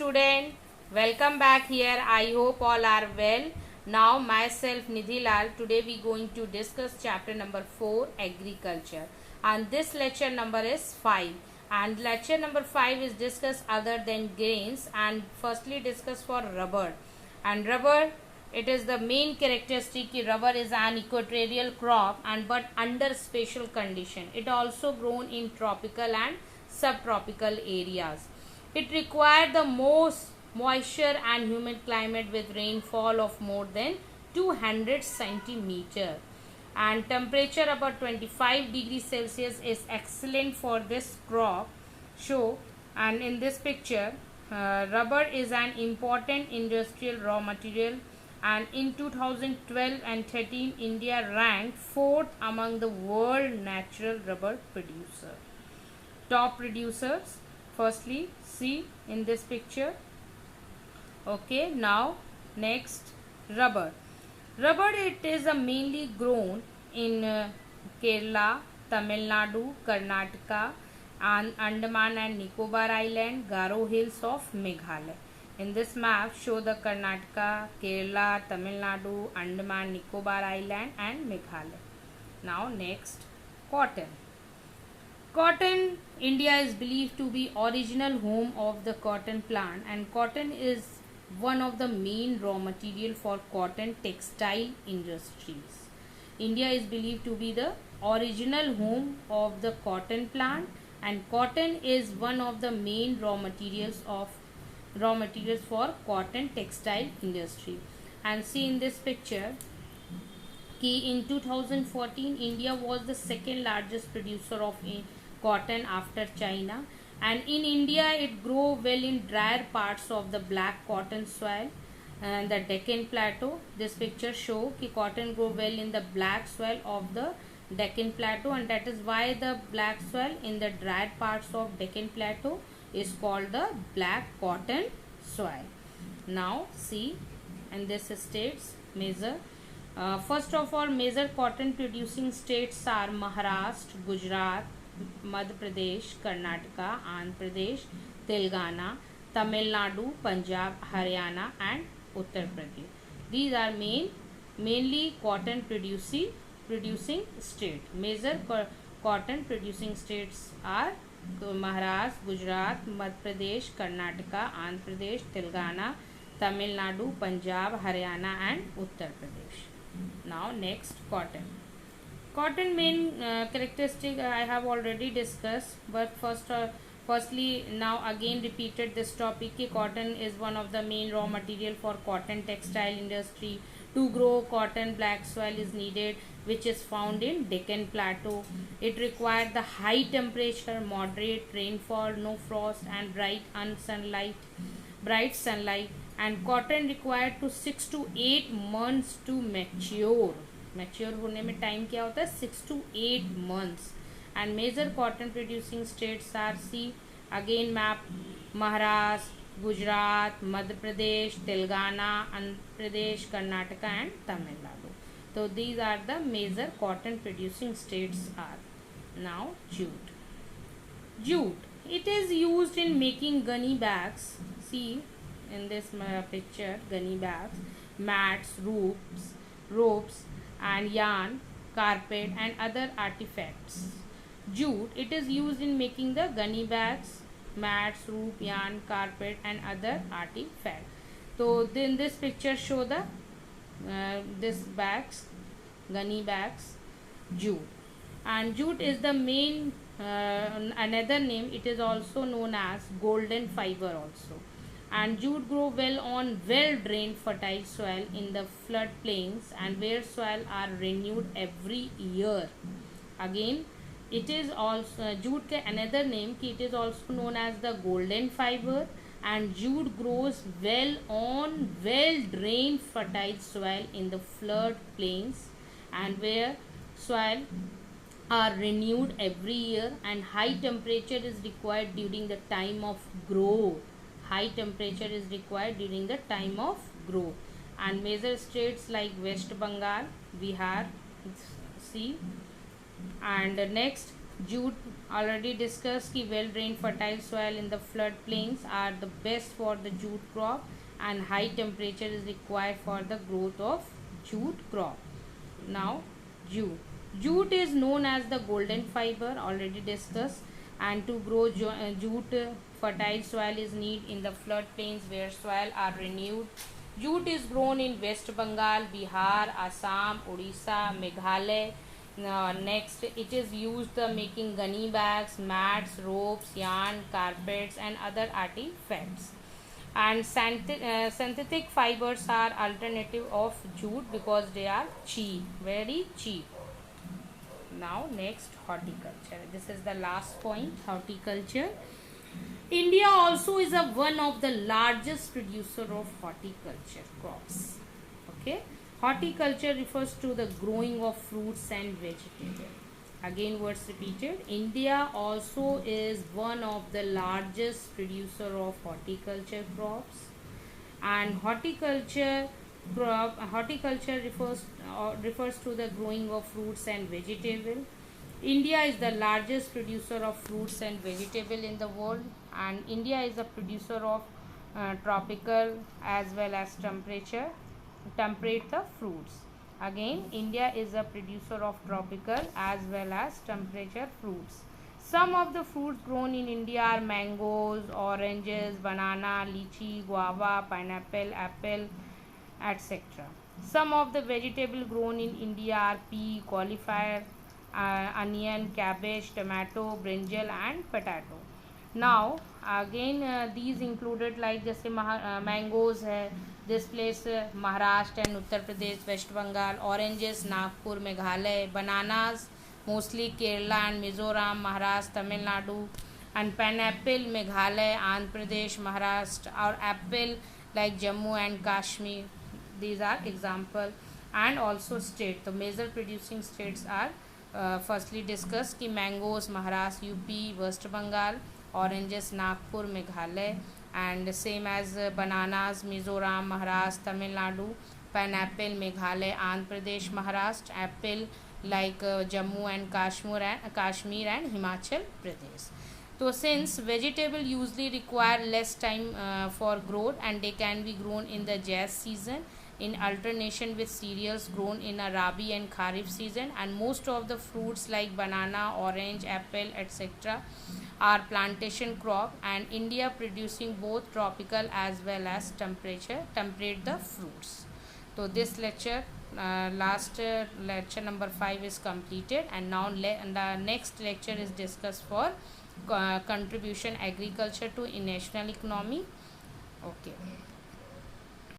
student, welcome back here. I hope all are well. Now myself Nidhi Lal, today we going to discuss chapter number 4, agriculture, and this lecture number is 5, and lecture number 5 is discuss other than grains, and firstly discuss for rubber. And rubber, it is the main characteristic कि rubber is an equatorial crop and but under special condition. It also grown in tropical and subtropical areas. It required the most moisture and humid climate with rainfall of more than 200 centimeter, and temperature about 25 degrees Celsius is excellent for this crop. And in this picture, rubber is an important industrial raw material, and in 2012 and 13 India ranked 4th among the world natural rubber producer. Top producers, firstly see in this picture. Okay, now next, rubber. Rubber, it is a mainly grown in Kerala, Tamil Nadu, Karnataka, and Andaman and Nicobar Island, Garo Hills of Meghalaya. In this map show the Karnataka, Kerala, Tamil Nadu, Andaman, Nicobar Island and Meghalaya. Now next, cotton. Cotton, India is believed to be original home of the cotton plant, and cotton is one of the main raw material for cotton textile industries. India is believed to be the original home of the cotton plant, and cotton is one of the main raw materials for cotton textile industry. And see in this picture, in 2014 India was the second largest producer of cotton after China, and in India it grow well in drier parts of the black cotton soil and the Deccan Plateau. This picture show कि cotton grow well in the black soil of the Deccan Plateau, and that is why the black soil in the drier parts of Deccan Plateau is called the black cotton soil. Now see, and this states major. First of all, major cotton producing states are Maharashtra, Gujarat, Madhya Pradesh, Karnataka, Andhra Pradesh, Telangana, Tamil Nadu, Punjab, Haryana and Uttar Pradesh. These are mainly cotton producing state. Major cotton producing states are Maharashtra, Gujarat, Madhya Pradesh, Karnataka, Andhra Pradesh, Telangana, Tamil Nadu, Punjab, Haryana and Uttar Pradesh. Now next, cotton. Cotton main characteristic I have already discussed, but firstly now again repeated this topic कि cotton is one of the main raw material for cotton textile industry. To grow cotton, black soil is needed, which is found in Deccan Plateau. It required the high temperature, moderate rainfall, no frost and bright sunlight, and cotton required to 6 to 8 months to mature. Mature होने में time क्या होता है? 6 to 8 months. And major cotton producing states are, see again map, Maharashtra, Gujarat, Madhya Pradesh, Telangana, Andhra Pradesh, Karnataka and Tamil Nadu. So these are the major cotton producing states are. Now jute. Jute, it is used in making gunny bags. See in this picture, gunny bags, mats, ropes and yarn, carpet and other artifacts. Jute, it is used in making the gunny bags, mats, rope, yarn, carpet and other artifacts. So then this picture show the this bags, gunny bags, jute. And jute is the main another name, it is also known as golden fiber also. And jute grow well on well drained fertile soil in the flood plains and where soil are renewed every year. Again, it is also jute के another name कि it is also known as the golden fiber, and jute grows well on well drained fertile soil in the flood plains and where soil are renewed every year, and high temperature is required during the time of growth. High temperature is required during the time of growth. And major states like West Bengal, Bihar, see. And next, jute already discussed ki well drained fertile soil in the flood plains are the best for the jute crop, and high temperature is required for the growth of jute crop. Now jute is known as the golden fiber, already discussed, and to grow jute, fertile soil is needed in the flood plains where soil are renewed. Jute is grown in West Bengal, Bihar, Assam, Odisha, Meghalaya. Next, it is used making gunny bags, mats, ropes, yarn, carpets, and other artifacts. And synthetic fibers are alternative of jute because they are cheap, very cheap. Now next, horticulture. This is the last point, horticulture. India also is one of the largest producer of horticulture crops. Okay, horticulture refers to the growing of fruits and vegetables. Again, words repeated. India also is one of the largest producer of horticulture crops, and horticulture refers to the growing of fruits and vegetables. India is the largest producer of fruits and vegetables in the world, and India is a producer of tropical as well as temperate the fruits. Again, India is a producer of tropical as well as temperature fruits. Some of the fruits grown in India are mangoes, oranges, banana, lychee, guava, pineapple, apple, etc. Some of the vegetables grown in India are pea, cauliflower, onion, cabbage, tomato, brinjal, and potato. Now again, these included like जैसे mangoes है, this place Maharashtra and Uttar Pradesh, West Bengal, oranges Nagpur, Meghalaya, bananas mostly Kerala and Mizoram, Maharashtra, Tamil Nadu, and pineapple Meghalaya, Andhra Pradesh, Maharashtra, or apple like Jammu and Kashmir. These are example. And also state, the major producing states are firstly discussed ki mangoes Maharashtra, UP, West Bengal, oranges Nagpur, Meghalaya, and same as bananas Mizoram, Maharashtra, Tamil Nadu, pineapple Meghalaya, Andhra Pradesh, Maharashtra, apple like Jammu and Kashmir and Himachal Pradesh. So since vegetable usually require less time for growth, and they can be grown in the Jais season in alternation with cereals grown in a Rabi and Kharif season, and most of the fruits like banana, orange, apple, etc. are plantation crop, and India producing both tropical as well as temperate the fruits. So this lecture, last lecture number 5 is completed, and now the next lecture is discussed for contribution agriculture to national economy. Okay.